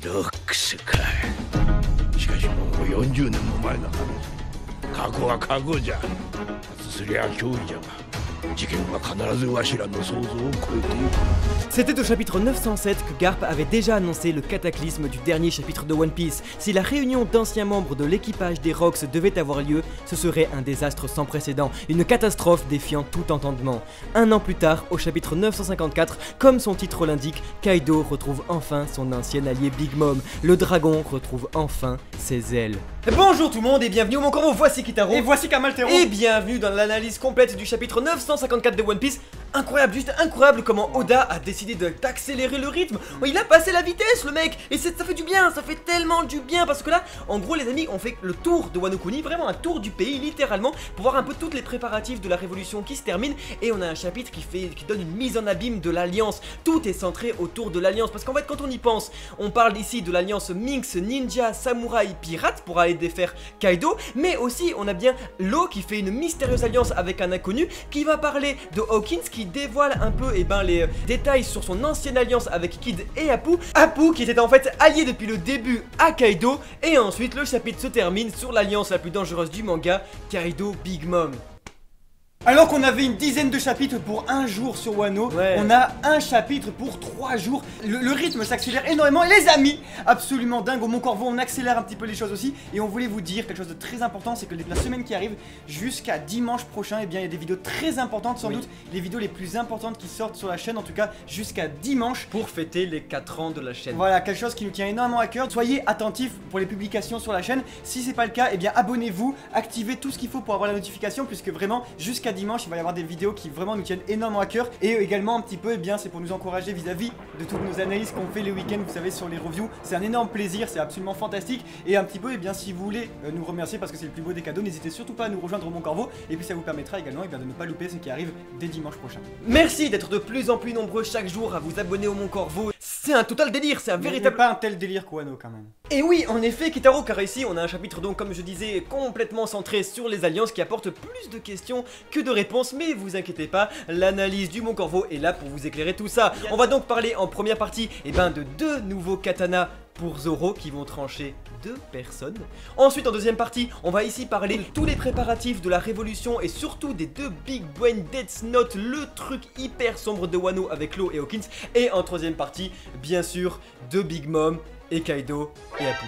ノックスか。しかしもう40年も前の話。過去は過去じゃ。すりゃ脅威じゃが。事件は必ずわしらの想像を超えている。C'était au chapitre 907 que Garp avait déjà annoncé le cataclysme du dernier chapitre de One Piece. Si la réunion d'anciens membres de l'équipage des Rocks devait avoir lieu, ce serait un désastre sans précédent, une catastrophe défiant tout entendement. Un an plus tard, au chapitre 954, comme son titre l'indique, Kaido retrouve enfin son ancien allié Big Mom. Le dragon retrouve enfin ses ailes. Bonjour tout le monde et bienvenue au Mon Corbeau, voici Kitaro. Et voici Kamaltero. Et bienvenue dans l'analyse complète du chapitre 954 de One Piece. Incroyable, juste incroyable comment Oda a décidé d'accélérer le rythme. Il a passé la vitesse le mec. Et ça fait du bien, ça fait tellement du bien. Parce que là, en gros les amis, on fait le tour de Wano Kuni, vraiment un tour du pays littéralement, pour voir un peu toutes les préparatifs de la révolution qui se termine. Et on a un chapitre qui donne une mise en abîme de l'alliance. Tout est centré autour de l'alliance. Parce qu'en fait quand on y pense, on parle ici de l'alliance Minx, Ninja, Samouraï, Pirate pour aller défaire Kaido. Mais aussi on a bien Law qui fait une mystérieuse alliance avec un inconnu, qui va parler de Hawkins qui dévoile un peu les détails sur son ancienne alliance avec Kid et Apu. Apu qui était en fait allié depuis le début à Kaido. Et ensuite le chapitre se termine sur l'alliance la plus dangereuse du manga, Kaido Big Mom. Alors qu'on avait une dizaine de chapitres pour un jour sur Wano, on a un chapitre pour 3 jours. Le rythme s'accélère énormément et les amis, absolument dingue. Au Mon Corbeau, on accélère un petit peu les choses aussi. Et on voulait vous dire quelque chose de très important, c'est que la semaine qui arrive jusqu'à dimanche prochain, eh bien il y a des vidéos très importantes, sans doute les vidéos les plus importantes qui sortent sur la chaîne, en tout cas jusqu'à dimanche. Pour fêter les 4 ans de la chaîne. Voilà, quelque chose qui nous tient énormément à cœur. Soyez attentifs pour les publications sur la chaîne. Si c'est pas le cas, eh bien abonnez-vous, activez tout ce qu'il faut pour avoir la notification, puisque vraiment jusqu'à dimanche, il va y avoir des vidéos qui vraiment nous tiennent énormément à cœur. Et également un petit peu, eh bien c'est pour nous encourager vis-à-vis de toutes nos analyses qu'on fait les week-ends, vous savez, sur les reviews. C'est un énorme plaisir, c'est absolument fantastique. Et un petit peu, eh bien si vous voulez nous remercier parce que c'est le plus beau des cadeaux, n'hésitez surtout pas à nous rejoindre au Mon Corbeau. Et puis ça vous permettra également de ne pas louper ce qui arrive dès dimanche prochain. Merci d'être de plus en plus nombreux chaque jour à vous abonner au Mon Corbeau. C'est un total délire, c'est un véritable... pas un tel délire qu'Wano quand même. Et oui, en effet, Kitaro, car ici on a un chapitre donc comme je disais complètement centré sur les alliances qui apporte plus de questions que de réponses, mais vous inquiétez pas, l'analyse du Mon Corbeau est là pour vous éclairer tout ça. On va donc parler en première partie de 2 nouveaux katanas pour Zoro qui vont trancher 2 personnes. Ensuite en deuxième partie, on va ici parler de tous les préparatifs de la révolution et surtout des 2 Big Brain Death Note, le truc hyper sombre de Wano avec Law et Hawkins. Et en troisième partie, bien sûr, de Big Mom et Kaido et Apu.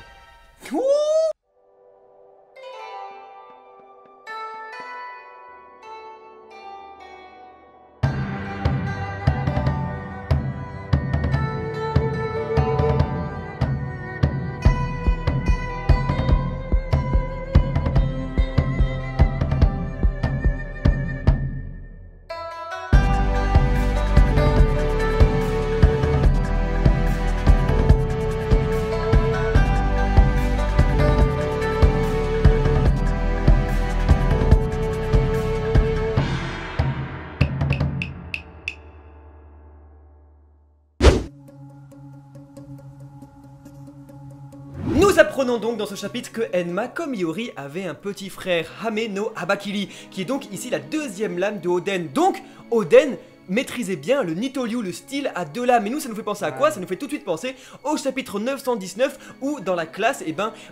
Nous apprenons donc dans ce chapitre que Enma, comme Iori, avait un petit frère, Hame no Habakiri, qui est donc ici la 2e lame de Oden. Donc, Oden maîtrisait bien le Nitoryu, le style à 2 lames. Et nous, ça nous fait penser à quoi? Ça nous fait tout de suite penser au chapitre 919 où dans la classe,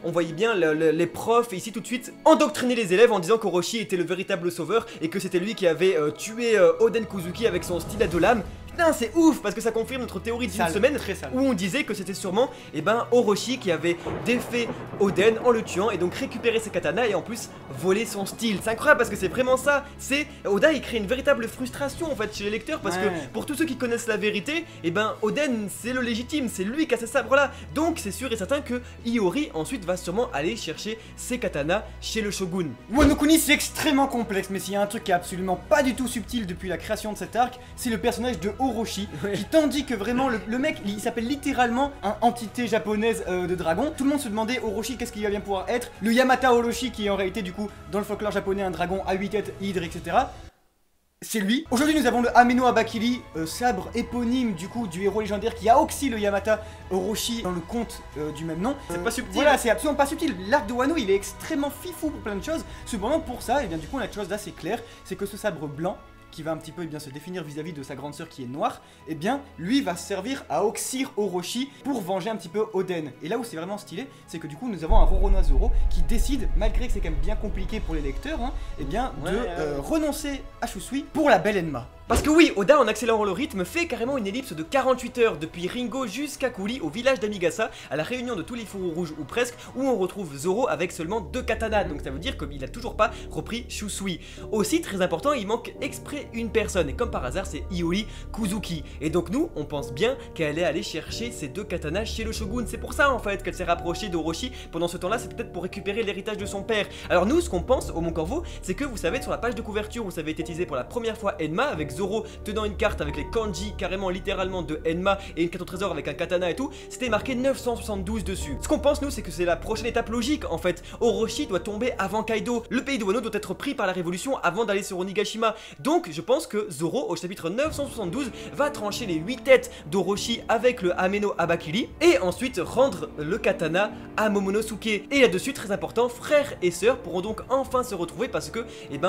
on voyait bien les profs ici tout de suite endoctriner les élèves en disant qu'Orochi était le véritable sauveur et que c'était lui qui avait tué Oden Kuzuki avec son style à 2 lames. Putain, c'est ouf parce que ça confirme notre théorie d'une semaine où on disait que c'était sûrement Orochi qui avait défait Oden en le tuant et donc récupéré ses katanas et en plus volé son style. C'est incroyable parce que c'est vraiment ça. Oda il crée une véritable frustration en fait chez les lecteurs parce que pour tous ceux qui connaissent la vérité, Oden c'est le légitime, c'est lui qui a ces sabres là. Donc c'est sûr et certain que Iori ensuite va sûrement aller chercher ses katanas chez le shogun. Wano Kuni c'est extrêmement complexe, mais s'il y a un truc qui est absolument pas du tout subtil depuis la création de cet arc, c'est le personnage de Orochi, qui tandis que vraiment le mec il s'appelle littéralement un entité japonaise de dragon. Tout le monde se demandait Orochi qu'est-ce qu'il va bien pouvoir être, le Yamata Orochi qui est en réalité du coup dans le folklore japonais un dragon à 8 têtes, hydre etc. C'est lui. Aujourd'hui nous avons le Hame no Habakiri, sabre éponyme du coup du héros légendaire qui a aussi le Yamata Orochi dans le conte du même nom. C'est pas subtil. Voilà, c'est absolument pas subtil. L'arc de Wano il est extrêmement fifou pour plein de choses. Cependant pour ça, et bien du coup on a quelque chose d'assez clair, c'est que ce sabre blanc qui va un petit peu se définir vis-à-vis de sa grande sœur qui est noire, et bien lui va servir à oxyre Orochi pour venger un petit peu Oden. Et là où c'est vraiment stylé, c'est que du coup nous avons un Roronoa Zoro qui décide, malgré que c'est quand même bien compliqué pour les lecteurs, hein, et bien de renoncer à Shusui pour la belle Enma. Parce que oui, Oda en accélérant le rythme fait carrément une ellipse de 48 heures depuis Ringo jusqu'à Kuli au village d'Amigasa, à la réunion de tous les fourreaux rouges ou presque, où on retrouve Zoro avec seulement 2 katanas, donc ça veut dire qu'il a toujours pas repris Shusui. Aussi très important, il manque exprès une personne, et comme par hasard c'est Iori Kuzuki. Et donc nous, on pense bien qu'elle est allée chercher ces 2 katanas chez le shogun, c'est pour ça en fait qu'elle s'est rapprochée d'Orochi pendant ce temps-là, c'est peut-être pour récupérer l'héritage de son père. Alors nous, ce qu'on pense au Mont Corvo, c'est que vous savez sur la page de couverture où ça avait été teasé pour la première fois Enma avec Zoro tenant une carte avec les kanji carrément littéralement de Enma et une carte au trésor avec un katana et tout, c'était marqué 972 dessus. Ce qu'on pense nous c'est que c'est la prochaine étape logique en fait. Orochi doit tomber avant Kaido, le pays de Wano doit être pris par la révolution avant d'aller sur Onigashima. Donc je pense que Zoro au chapitre 972 va trancher les 8 têtes d'Orochi avec le Hame no Abakiri et ensuite rendre le katana à Momonosuke. Et là-dessus très important, frères et sœurs pourront donc enfin se retrouver parce que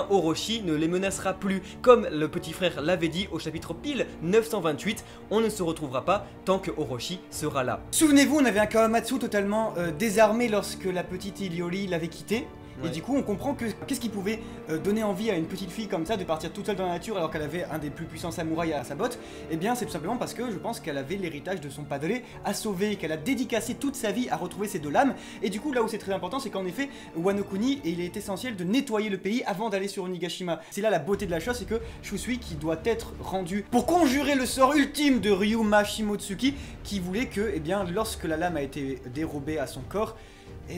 Orochi ne les menacera plus comme le petit frère l'avait dit au chapitre pile 928, on ne se retrouvera pas tant que Orochi sera là. Souvenez-vous, on avait un Kawamatsu totalement désarmé lorsque la petite Ilioli l'avait quitté. Ouais. Et du coup on comprend que qu'est-ce qui pouvait donner envie à une petite fille comme ça de partir toute seule dans la nature alors qu'elle avait un des plus puissants samouraïs à sa botte. Et bien c'est tout simplement parce que je pense qu'elle avait l'héritage de son padre à sauver, qu'elle a dédicacé toute sa vie à retrouver ces 2 lames. Et du coup là où c'est très important c'est qu'en effet Wano Kuni, il est essentiel de nettoyer le pays avant d'aller sur Onigashima. C'est là la beauté de la chose, c'est que Shusui qui doit être rendu pour conjurer le sort ultime de Ryuma Shimotsuki qui voulait que lorsque la lame a été dérobée à son corps,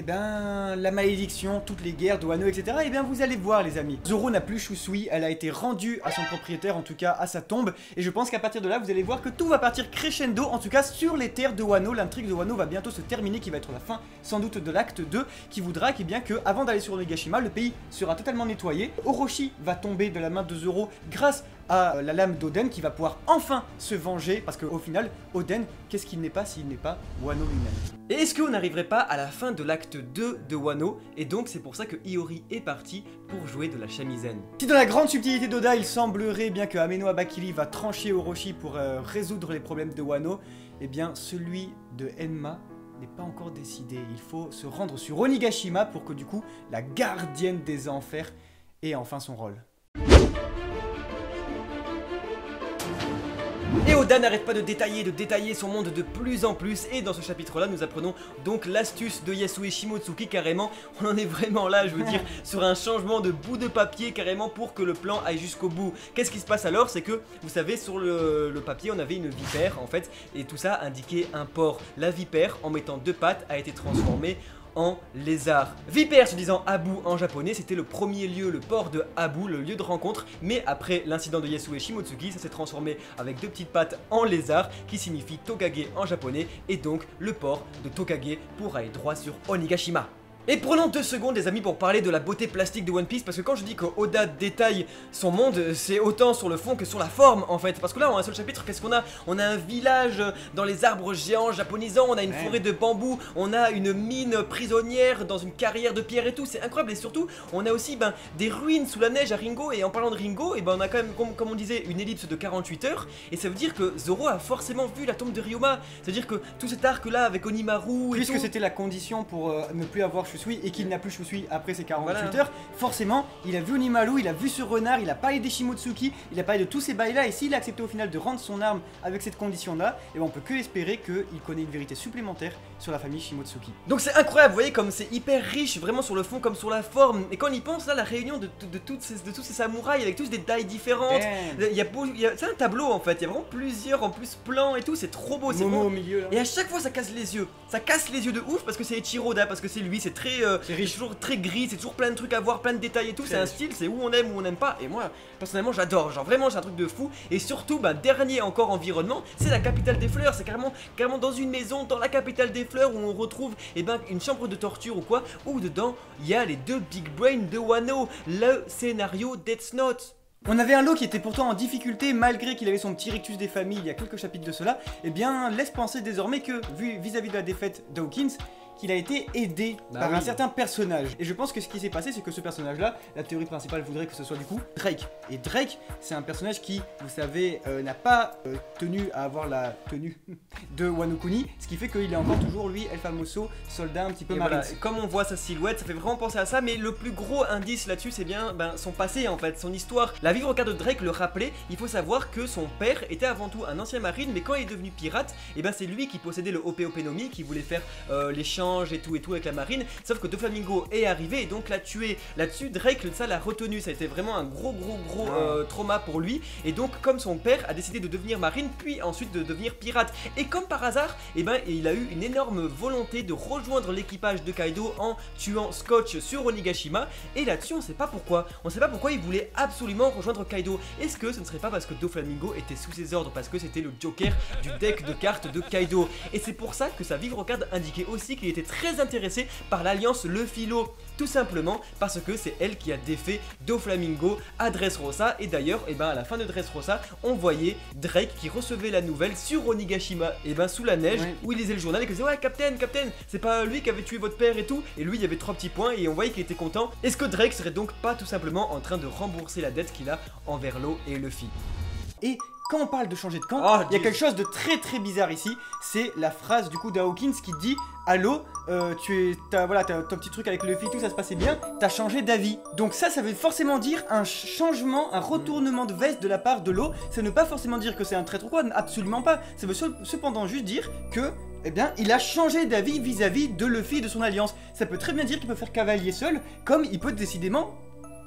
la malédiction, toutes les guerres de Wano, etc. Vous allez voir les amis. Zoro n'a plus Shusui, elle a été rendue à son propriétaire, en tout cas à sa tombe. Et je pense qu'à partir de là, vous allez voir que tout va partir crescendo, en tout cas sur les terres de Wano. L'intrigue de Wano va bientôt se terminer, qui va être la fin sans doute de l'acte 2, qui voudra que avant d'aller sur Onigashima, le pays sera totalement nettoyé. Orochi va tomber de la main de Zoro grâce à la lame d'Oden qui va pouvoir enfin se venger, parce qu'au final, Oden, qu'est-ce qu'il n'est pas s'il n'est pas Wano lui-même? Et est-ce qu'on n'arriverait pas à la fin de l'acte 2 de Wano? Et donc c'est pour ça que Iori est parti pour jouer de la shamisen. Si dans la grande subtilité d'Oda, il semblerait bien que Hame no Abakiri va trancher Orochi pour résoudre les problèmes de Wano, celui de Enma n'est pas encore décidé. Il faut se rendre sur Onigashima pour que du coup, la gardienne des enfers ait enfin son rôle. Et Oda n'arrête pas de détailler son monde de plus en plus, et dans ce chapitre là nous apprenons donc l'astuce de Yasue Shimotsuki. Carrément on en est vraiment là, je veux dire, sur un changement de bout de papier carrément pour que le plan aille jusqu'au bout. Qu'est-ce qui se passe alors? C'est que vous savez sur le papier on avait une vipère en fait, et tout ça indiquait un porc. La vipère en mettant 2 pattes a été transformée en lézard. Vipère se disant Abu en japonais, c'était le premier lieu, le port de Abu, le lieu de rencontre, mais après l'incident de Yasue Shimotsuki, ça s'est transformé avec 2 petites pattes en lézard qui signifie Tokage en japonais, et donc le port de Tokage pour aller droit sur Onigashima. Et prenons 2 secondes les amis pour parler de la beauté plastique de One Piece, parce que quand je dis que Oda détaille son monde, c'est autant sur le fond que sur la forme en fait. Parce que là en un seul chapitre, qu'est-ce qu'on a? On a un village dans les arbres géants japonisants, on a une forêt de bambou, on a une mine prisonnière dans une carrière de pierre et tout, c'est incroyable. Et surtout on a aussi des ruines sous la neige à Ringo, et en parlant de Ringo, on a quand même comme on disait une ellipse de 48 heures, et ça veut dire que Zoro a forcément vu la tombe de Ryoma. C'est à dire que tout cet arc là avec Onimaru et puisque tout, c'était la condition pour ne plus avoir Shusui et qu'il n'a plus Shusui après ces 48 heures, forcément il a vu Onimaru, il a vu ce renard, il a parlé des Shimotsuki, il a parlé de tous ces bails là, et s'il a accepté au final de rendre son arme avec cette condition là, on peut que espérer qu'il connaît une vérité supplémentaire sur la famille Shimotsuki. Donc c'est incroyable, vous voyez comme c'est hyper riche vraiment sur le fond comme sur la forme, et quand on y pense là, la réunion de tous ces samouraïs avec tous des tailles différentes, c'est un tableau en fait, il y a vraiment plusieurs en plus plans et tout, c'est trop beau, c'est Momo au milieu là. Et à chaque fois ça casse les yeux de ouf, parce que c'est Ichiroda, parce que c'est lui, c'est très c'est toujours très gris, c'est toujours plein de trucs à voir, plein de détails et tout, c'est un style, c'est où on aime ou on n'aime pas, et moi personnellement j'adore, genre vraiment c'est un truc de fou. Et surtout dernier encore environnement, c'est la capitale des fleurs, c'est carrément dans une maison dans la capitale des fleurs où on retrouve une chambre de torture ou quoi, où dedans il y a les 2 big brains de Wano, le scénario Death Note. On avait un lot qui était pourtant en difficulté malgré qu'il avait son petit rictus des familles il y a quelques chapitres de cela, laisse penser désormais que, vu vis-à-vis de la défaite d'Hawkins, qu'il a été aidé Bah par oui. un certain personnage. Et je pense que ce qui s'est passé, c'est que ce personnage-là, la théorie principale voudrait que ce soit du coup Drake. Et Drake, c'est un personnage qui, vous savez, n'a pas tenu à avoir la tenue de Wano Kuni, ce qui fait qu'il est encore toujours, lui, El Famoso, soldat un petit peu Et marine. voilà, et comme on voit sa silhouette, ça fait vraiment penser à ça, mais le plus gros indice là-dessus, c'est bien son passé en fait, son histoire. La vie regarde de Drake le rappelait, il faut savoir que son père était avant tout un ancien marine, mais quand il est devenu pirate, et ben c'est lui qui possédait le OP Nomi, qui voulait faire l'échange et tout avec la marine, sauf que Doflamingo est arrivé et donc l'a tué. Là-dessus, Drake, ça l'a retenu, ça a été vraiment un gros trauma pour lui, et donc comme son père a décidé de devenir marine, puis ensuite de devenir pirate, et comme par hasard, et ben il a eu une énorme volonté de rejoindre l'équipage de Kaido en tuant Scotch sur Onigashima, et là-dessus on sait pas pourquoi, il voulait absolument rejoindre Kaido. Est-ce que ce ne serait pas parce que Doflamingo était sous ses ordres, parce que c'était le joker du deck de cartes de Kaido, et c'est pour ça que sa vivre card indiquait aussi qu'il était très intéressé par l'alliance Luffy-Law, tout simplement parce que c'est elle qui a défait Doflamingo à Dressrosa, et d'ailleurs, et ben à la fin de Dressrosa, on voyait Drake qui recevait la nouvelle sur Onigashima, et ben sous la neige, Ouais. où il lisait le journal et qu'il disait ouais Captain, c'est pas lui qui avait tué votre père et tout, et lui il y avait 3 petits points et on voyait qu'il était content. Est-ce que Drake serait donc pas tout simplement en train de rembourser la dette qu'il a envers Law et Luffy? Et quand on parle de changer de camp, Oh, il y a dis- quelque chose de très bizarre ici. C'est la phrase du coup d'Hawkins qui dit Allô, t'as ton petit truc avec Luffy, tout ça se passait bien, t'as changé d'avis. Donc ça veut forcément dire un changement, un retournement de veste de la part de Law. Ça ne veut pas forcément dire que c'est un traître ou quoi, absolument pas. Ça veut cependant juste dire que eh bien, il a changé d'avis vis-à-vis de Luffy et de son alliance. Ça peut très bien dire qu'il peut faire cavalier seul, comme il peut décidément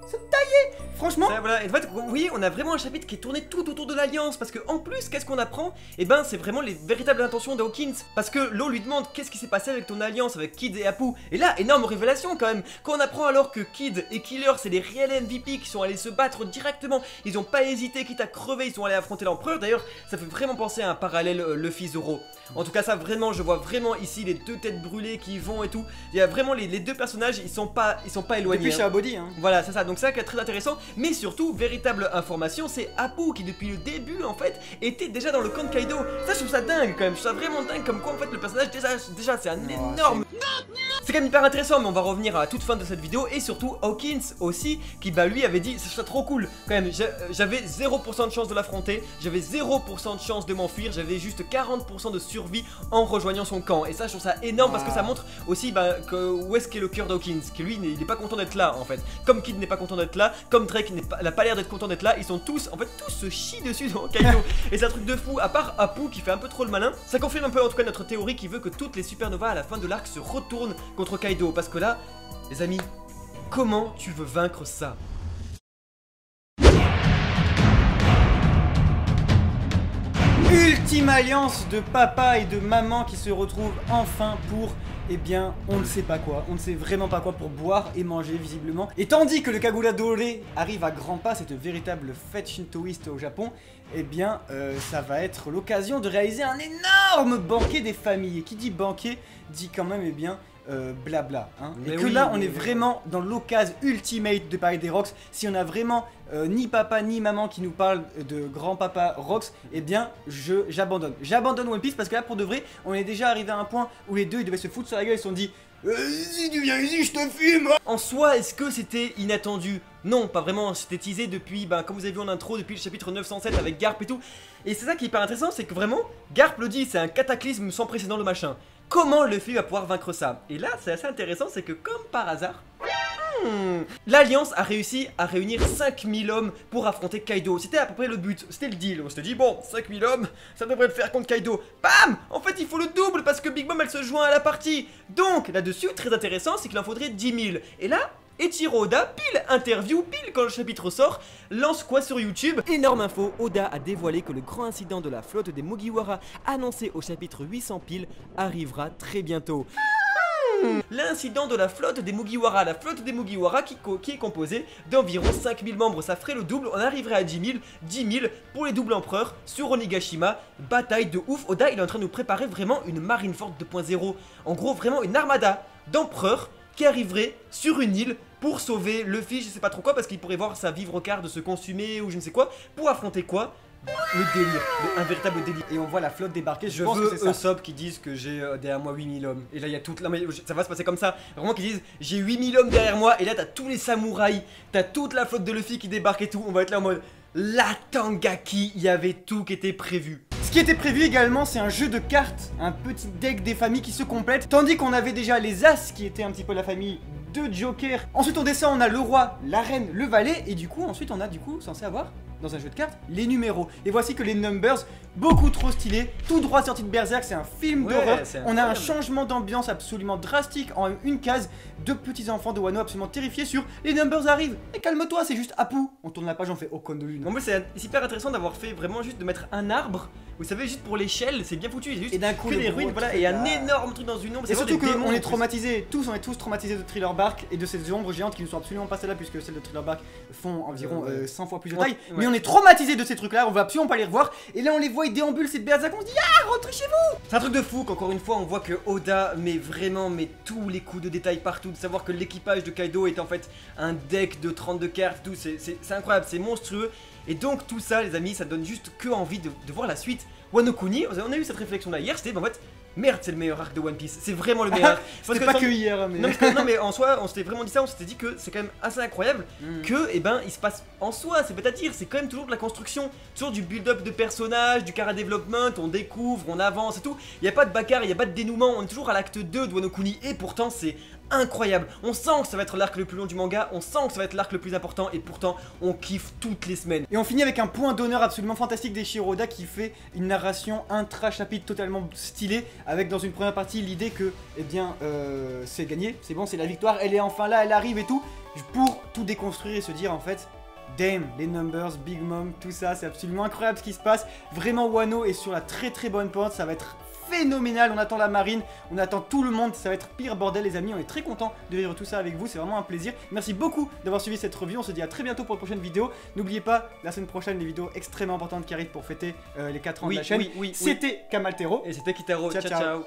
se tailler. Franchement, Ça, voilà. Et en fait, oui, on a vraiment un chapitre qui est tourné tout autour de l'alliance, parce que en plus, qu'est-ce qu'on apprend? Et ben, c'est vraiment les véritables intentions d'Hawkins, parce que Law lui demande qu'est-ce qui s'est passé avec ton alliance avec Kid et Apu. Et là, énorme révélation quand même. Quand on apprend alors que Kid et Killer, c'est les réels MVP qui sont allés se battre directement, ils ont pas hésité, quitte à crever, ils sont allés affronter l'empereur. D'ailleurs, ça fait vraiment penser à un parallèle Luffy Zoro. En tout cas, ça vraiment, je vois vraiment ici les deux têtes brûlées qui y vont et tout. Il y a vraiment les deux personnages, ils sont pas éloignés. depuis hein. chez Abody, hein. Voilà, c'est ça, donc ça qui est très intéressant, mais surtout, véritable information, c'est Apu qui depuis le début en fait était déjà dans le camp de Kaido. Ça je trouve ça dingue quand même, je trouve ça vraiment dingue comme quoi en fait le personnage déjà c'est un énorme... C'est quand même hyper intéressant, mais on va revenir à la toute fin de cette vidéo, et surtout Hawkins aussi, qui bah lui avait dit, c'est trop cool, quand même, j'avais 0% de chance de l'affronter, j'avais 0% de chance de m'enfuir, j'avais juste 40% de survie en rejoignant son camp, et ça je trouve ça énorme parce que ça montre aussi où est-ce qu'est le cœur d'Hawkins, que lui il n'est pas content d'être là en fait, comme Kid n'est pas content d'être là, comme Drake n'a pas l'air d'être content d'être là, ils sont tous, en fait tous se chient dessus dans Kaido, et c'est un truc de fou, à part Apu qui fait un peu trop le malin, ça confirme un peu en tout cas notre théorie qui veut que toutes les supernovas à la fin de l'arc se retournent contre Kaido, parce que là, les amis, comment tu veux vaincre ça? Ultime alliance de papa et de maman qui se retrouvent enfin pour, eh bien, on ne sait pas quoi. On ne sait vraiment pas quoi pour boire et manger visiblement. Et tandis que le Kagura Doré arrive à grands pas, cette véritable fête shintoïste au Japon, eh bien, ça va être l'occasion de réaliser un énorme banquet des familles. Et qui dit banquet dit quand même, eh bien, blabla. Hein. Et Mais que oui, là, on mais est oui. vraiment dans l'occasion ultimate de parler des Rocks. Si on a vraiment ni papa ni maman qui nous parlent de grand-papa Rocks, eh bien, j'abandonne. J'abandonne One Piece parce que là, pour de vrai, on est déjà arrivé à un point où les deux, ils devaient se foutre sur la gueule. Ils se sont dit, si tu viens ici, je te filme. En soi, est-ce que c'était inattendu? Non, pas vraiment, c'était teasé depuis, comme vous avez vu en intro, depuis le chapitre 907 avec Garp et tout. Et c'est ça qui est hyper intéressant, c'est que vraiment, Garp le dit, c'est un cataclysme sans précédent le machin. Comment Luffy va pouvoir vaincre ça? Et là, c'est assez intéressant, c'est que comme par hasard, l'Alliance a réussi à réunir 5000 hommes pour affronter Kaido. C'était à peu près le but, c'était le deal. On s'était dit, bon, 5000 hommes, ça devrait le faire contre Kaido. Bam! En fait, il faut le double parce que Big Mom, elle se joint à la partie. Donc, là-dessus, très intéressant, c'est qu'il en faudrait 10 000. Et là, Eiichiro Oda, pile interview, pile quand le chapitre sort, lance quoi sur YouTube? Énorme info, Oda a dévoilé que le grand incident de la flotte des Mugiwara annoncé au chapitre 800 pile arrivera très bientôt. L'incident de la flotte des Mugiwara, qui est composée d'environ 5000 membres, ça ferait le double, on arriverait à 10 000 pour les doubles empereurs sur Onigashima, bataille de ouf. Oda il est en train de nous préparer vraiment une Marineford 2.0, en gros vraiment une armada d'empereurs qui arriverait sur une île pour sauver Luffy, je sais pas trop quoi, parce qu'il pourrait voir sa vivre carte se consumer ou je ne sais quoi, pour affronter quoi? Le délire, un véritable délire. Et on voit la flotte débarquer, Je pense que veux c'est ça. Usopp qui disent que j'ai derrière moi 8000 hommes. Et là, il y a toute. Non, mais ça va se passer comme ça. Vraiment, qu'ils disent j'ai 8000 hommes derrière moi. Et là, t'as tous les samouraïs. T'as toute la flotte de Luffy qui débarque et tout. On va être là en mode. La Tangaki, il y avait tout qui était prévu. Ce qui était prévu également, c'est un jeu de cartes, un petit deck des familles qui se complète. Tandis qu'on avait déjà les As qui étaient un petit peu la famille de Joker. Ensuite on descend, on a le roi, la reine, le valet. Et du coup, ensuite on a censé avoir, dans un jeu de cartes, les numéros. Et voici que les numbers, beaucoup trop stylés, tout droit sorti de Berserk, c'est un film Ouais, d'horreur. c'est On a un incroyable. changement d'ambiance absolument drastique en une case. Deux petits enfants de Wano absolument terrifiés sur les numbers arrivent. Et calme-toi, c'est juste Apu. On tourne la page, on fait Ocon de lune. En plus, c'est hyper intéressant d'avoir fait vraiment juste de mettre un arbre. Vous savez, juste pour l'échelle, c'est bien foutu. Il y a juste Et d'un coup, que le des gros ruines, voilà, truc et un là. énorme truc dans une ombre. Et surtout vraiment des démons, qu'on en est plus. traumatisés, on est tous traumatisés de Thriller Bark et de ces ombres géantes qui ne sont absolument pas celles-là puisque celles de Thriller Bark font environ Ouais. 100 fois plus de Ouais, taille. ouais. Mais on est traumatisés de ces trucs là, on va absolument pas les revoir. Et là on les voit, ils déambulent, c'est Berserk, on se dit ah rentrez chez vous. C'est un truc de fou qu'encore une fois on voit que Oda met vraiment tous les coups de détail partout, de savoir que l'équipage de Kaido est en fait un deck de 32 cartes, tout, c'est incroyable, c'est monstrueux. Et donc tout ça les amis, ça donne juste que envie de voir la suite. Wano Kuni, on a eu cette réflexion là hier, c'était en fait merde c'est le meilleur arc de One Piece, c'est vraiment le meilleur arc. C'est pas que hier mais... Non, non mais en soi on s'était vraiment dit ça, on s'était dit que c'est quand même assez incroyable que eh ben il se passe en soi, c'est pas à dire, c'est quand même toujours de la construction, toujours du build-up de personnages, du chara development, on découvre, on avance et tout. Il y a pas de bagarre, il y a pas de dénouement, on est toujours à l'acte 2 de Wano Kuni et pourtant c'est incroyable. On sent que ça va être l'arc le plus long du manga, on sent que ça va être l'arc le plus important et pourtant on kiffe toutes les semaines. Et on finit avec un point d'honneur absolument fantastique des Shiroda qui fait une narration intra-chapitre totalement stylée avec dans une première partie l'idée que eh bien c'est gagné, c'est bon, c'est la victoire, elle est enfin là, elle arrive et tout pour tout déconstruire et se dire en fait damn, les numbers, Big Mom, tout ça, c'est absolument incroyable ce qui se passe. Vraiment Wano est sur la très bonne pente, ça va être phénoménal, on attend la marine, on attend tout le monde, ça va être pire bordel les amis, on est très content de vivre tout ça avec vous, c'est vraiment un plaisir. Merci beaucoup d'avoir suivi cette review, on se dit à très bientôt pour une prochaine vidéo. N'oubliez pas, la semaine prochaine, les vidéos extrêmement importantes qui arrivent pour fêter les 4 ans de la chaîne. Oui. C'était Kamaltero. Et c'était Kitaro, Ciao, ciao. ciao.